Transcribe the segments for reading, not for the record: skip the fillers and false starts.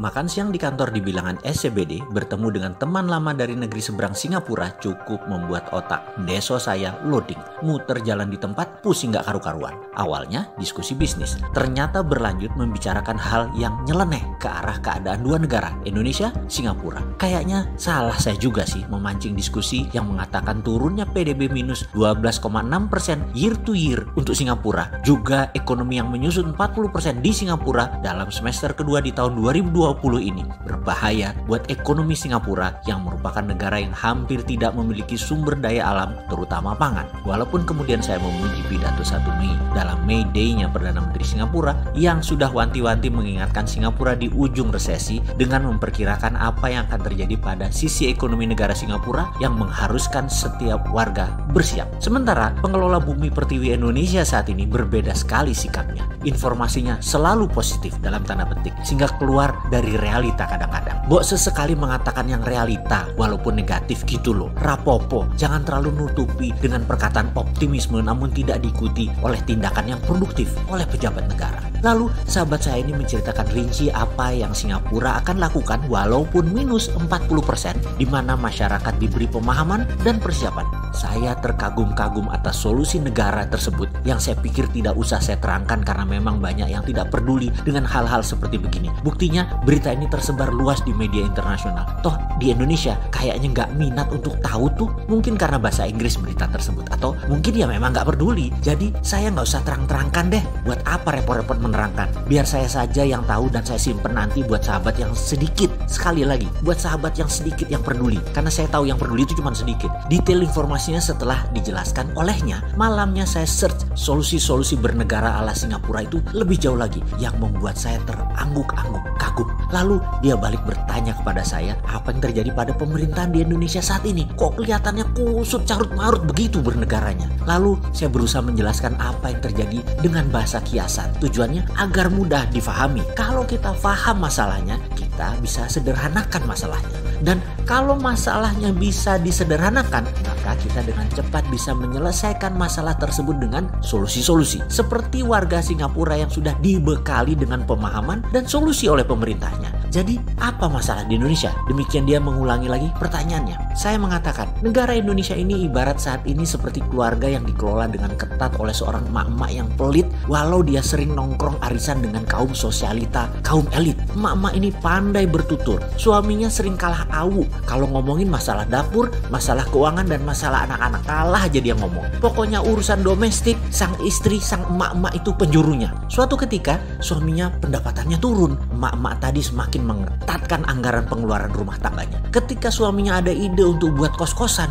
makan siang di kantor di bilangan SCBD, bertemu dengan teman lama dari negeri seberang Singapura cukup membuat otak deso saya loading. Muter jalan di tempat, pusing gak karu-karuan. Awalnya diskusi bisnis, ternyata berlanjut membicarakan hal yang nyeleneh ke arah keadaan dua negara, Indonesia, Singapura. Kayaknya salah saya juga sih memancing diskusi yang mengatakan turunnya PDB minus 12,6% year to year untuk Singapura. Juga ekonomi yang menyusut 40% di Singapura dalam semester kedua di tahun 2020 ini berbahaya buat ekonomi Singapura yang merupakan negara yang hampir tidak memiliki sumber daya alam terutama pangan. Walaupun kemudian saya memuji pidato 1 Mei dalam May Day-nya Perdana Menteri Singapura yang sudah wanti-wanti mengingatkan Singapura di ujung resesi dengan memperkirakan apa yang akan terjadi pada sisi ekonomi negara Singapura yang mengharuskan setiap warga bersiap. Sementara pengelola bumi pertiwi Indonesia saat ini berbeda sekali sikapnya. Informasinya selalu positif dalam tanda petik sehingga keluar dari realita kadang-kadang. Mbok sesekali mengatakan yang realita walaupun negatif gitu loh. Rapopo, jangan terlalu nutupi dengan perkataan optimisme namun tidak diikuti oleh tindakan yang produktif oleh pejabat negara. Lalu sahabat saya ini menceritakan rinci apa yang Singapura akan lakukan walaupun minus 40% di mana masyarakat diberi pemahaman dan persiapan. Saya terkagum-kagum atas solusi negara tersebut yang saya pikir tidak usah saya terangkan karena memang banyak yang tidak peduli dengan hal-hal seperti begini. Buktinya berita ini tersebar luas di media internasional. Toh di Indonesia kayaknya nggak minat untuk tahu tuh, mungkin karena bahasa Inggris berita tersebut atau mungkin ya memang nggak peduli. Jadi saya nggak usah terang-terangkan deh. Buat apa repot-repot menerangkan? Biar saya saja yang tahu dan saya simpen nanti buat sahabat yang sedikit. Sekali lagi, buat sahabat yang sedikit yang peduli. Karena saya tahu yang peduli itu cuma sedikit. Detail informasinya setelah dijelaskan olehnya. Malamnya saya search solusi-solusi bernegara ala Singapura itu lebih jauh lagi yang membuat saya terangguk-angguk kagum. Lalu dia balik bertanya kepada saya, apa yang terjadi pada pemerintahan di Indonesia saat ini? Kok kelihatannya kusut carut-marut begitu bernegaranya? Lalu saya berusaha menjelaskan apa yang terjadi dengan bahasa kiasan. Tujuannya agar mudah difahami. Kalau kita paham masalahnya, kita bisa sederhanakan masalahnya. Dan kalau masalahnya bisa disederhanakan, maka kita dengan cepat bisa menyelesaikan masalah tersebut dengan solusi-solusi. Seperti warga Singapura yang sudah dibekali dengan pemahaman dan solusi oleh pemerintahnya. Jadi apa masalah di Indonesia? Demikian dia mengulangi lagi pertanyaannya. Saya mengatakan, negara Indonesia ini ibarat saat ini seperti keluarga yang dikelola dengan ketat oleh seorang emak-emak yang pelit walau dia sering nongkrong arisan dengan kaum sosialita, kaum elit. Emak-emak ini pandai bertutur. Suaminya sering kalah awu kalau ngomongin masalah dapur, masalah keuangan dan masalah anak-anak. Kalah aja dia ngomong. Pokoknya urusan domestik, sang istri, sang emak-emak itu penjurunya. Suatu ketika suaminya pendapatannya turun. Emak-emak tadi semakin mengetatkan anggaran pengeluaran rumah tangganya. Ketika suaminya ada ide untuk buat kos-kosan,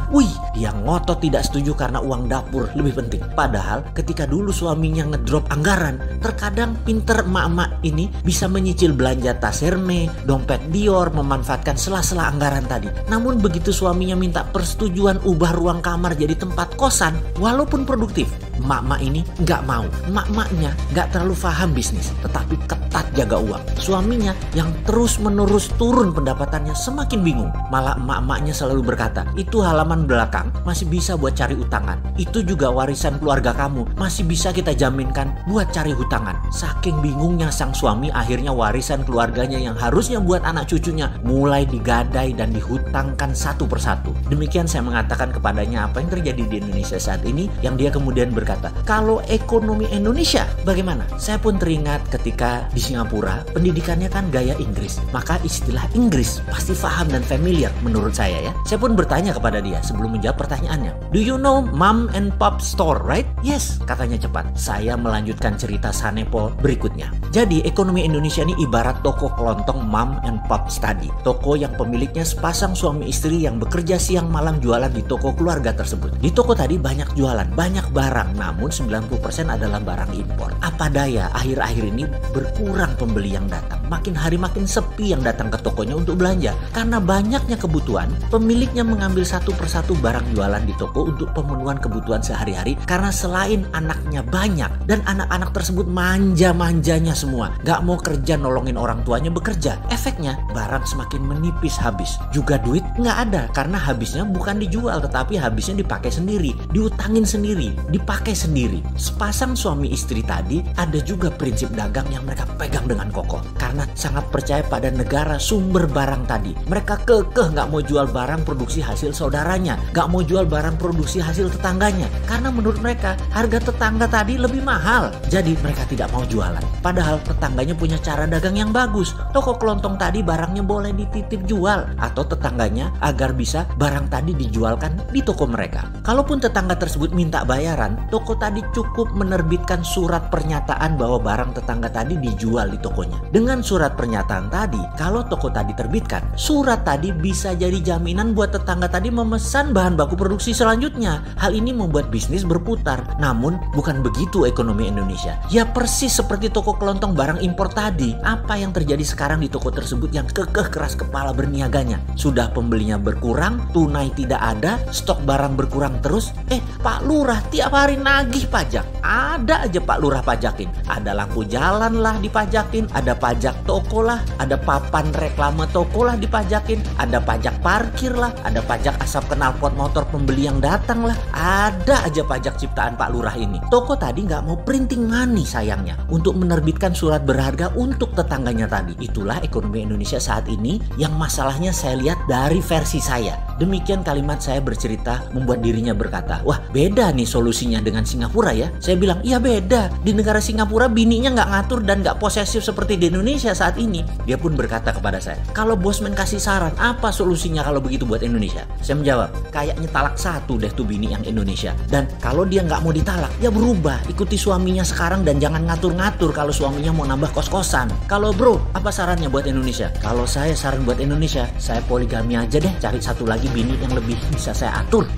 dia ngotot tidak setuju karena uang dapur lebih penting. Padahal ketika dulu suaminya ngedrop anggaran, terkadang pinter emak-emak ini bisa menyicil belanja tas Hermes, dompet Dior, memanfaatkan sela-sela anggaran tadi. Namun begitu suaminya minta persetujuan ubah ruang kamar jadi tempat kosan, walaupun produktif, emak-emak ini nggak mau. Emak-emaknya nggak terlalu paham bisnis, tetapi ketat jaga uang. Suaminya yang terus-menerus turun pendapatannya semakin bingung. Malah emak-emaknya selalu berkata, itu halaman belakang masih bisa buat cari utangan. Itu juga warisan keluarga kamu, masih bisa kita jaminkan buat cari hutangan. Saking bingungnya sang suami, akhirnya warisan keluarganya yang harusnya buat anak cucunya mulai digadai dan dihutangkan satu persatu. Demikian saya mengatakan kepadanya apa yang terjadi di Indonesia saat ini, yang dia kemudian berkata, kalau ekonomi Indonesia bagaimana? Saya pun teringat ketika di Singapura pendidikannya kan gaya Inggris, maka istilah Inggris pasti paham dan familiar menurut saya ya. Saya pun bertanya kepada dia sebelum menjawab pertanyaannya, do you know mom and pop store, right? Yes, katanya cepat. Saya melanjutkan cerita Sanepo berikutnya. Jadi ekonomi Indonesia ini ibarat toko kelontong mom and pop study. Toko yang pemiliknya sepasang suami istri yang bekerja siang malam jualan di toko keluarga tersebut. Di toko tadi banyak jualan, banyak barang, namun 90% adalah barang impor. Apa daya, akhir-akhir ini berkurang pembeli yang datang. Makin hari makin sepi yang datang ke tokonya untuk belanja. Karena banyaknya kebutuhan, pemiliknya mengambil satu persatu barang jualan di toko untuk pemenuhan kebutuhan sehari-hari. Karena selain anaknya banyak dan anak-anak tersebut manja-manjanya semua, gak mau kerja nolongin orang tuanya bekerja. Efeknya barang semakin menipis habis. Juga Duit nggak ada karena habisnya bukan dijual tetapi habisnya dipakai sendiri, diutangin sendiri, dipakai sendiri. Sepasang suami istri tadi ada juga prinsip dagang yang mereka pegang dengan kokoh karena sangat percaya pada negara sumber barang tadi. Mereka kekeh nggak mau jual barang produksi hasil saudaranya, nggak mau jual barang produksi hasil tetangganya karena menurut mereka harga tetangga tadi lebih mahal. Jadi mereka tidak mau jualan. Padahal tetangganya punya cara dagang yang bagus. Toko kelontong tadi barangnya boleh dititip jual atau tetangganya agar bisa barang tadi dijualkan di toko mereka. Kalaupun tetangga tersebut minta bayaran, toko tadi cukup menerbitkan surat pernyataan bahwa barang tetangga tadi dijual di tokonya. Dengan surat pernyataan tadi, kalau toko tadi terbitkan, surat tadi bisa jadi jaminan buat tetangga tadi memesan bahan baku produksi selanjutnya. Hal ini membuat bisnis berputar. Namun bukan begitu ekonomi Indonesia. Ya persis seperti toko kelontong barang impor tadi. Apa yang terjadi sekarang di toko tersebut yang kekeh keras kepala berniaganya? Sudah pembelinya berkurang, tunai tidak ada, stok barang berkurang terus. Pak Lurah tiap hari nagih pajak. Ada aja Pak Lurah pajakin. Ada lampu jalan lah dipajakin, ada pajak toko lah, ada papan reklame toko lah dipajakin, ada pajak parkir lah, ada pajak asap knalpot motor pembeli yang datang lah. Ada aja pajak ciptaan Pak Lurah ini. Toko tadi nggak mau printing money sayangnya untuk menerbitkan surat berharga untuk tetangganya tadi. Itulah ekonomi Indonesia saat ini yang masalahnya saya lihat dari versi saya. Demikian kalimat saya bercerita membuat dirinya berkata, wah beda nih solusinya dengan Singapura ya. Saya bilang, iya beda. Di negara Singapura bininya nggak ngatur dan nggak posesif seperti di Indonesia saat ini. Dia pun berkata kepada saya, kalau bosman kasih saran, apa solusinya kalau begitu buat Indonesia? Saya menjawab, kayaknya talak satu deh tuh bini yang Indonesia. Dan kalau dia nggak mau ditalak, ya berubah. Ikuti suaminya sekarang dan jangan ngatur-ngatur kalau suaminya mau nambah kos-kosan. Kalau bro, apa sarannya buat Indonesia? Kalau saya saran buat Indonesia, saya poligami aja deh, cari satu lagi bini yang lebih bisa saya atur.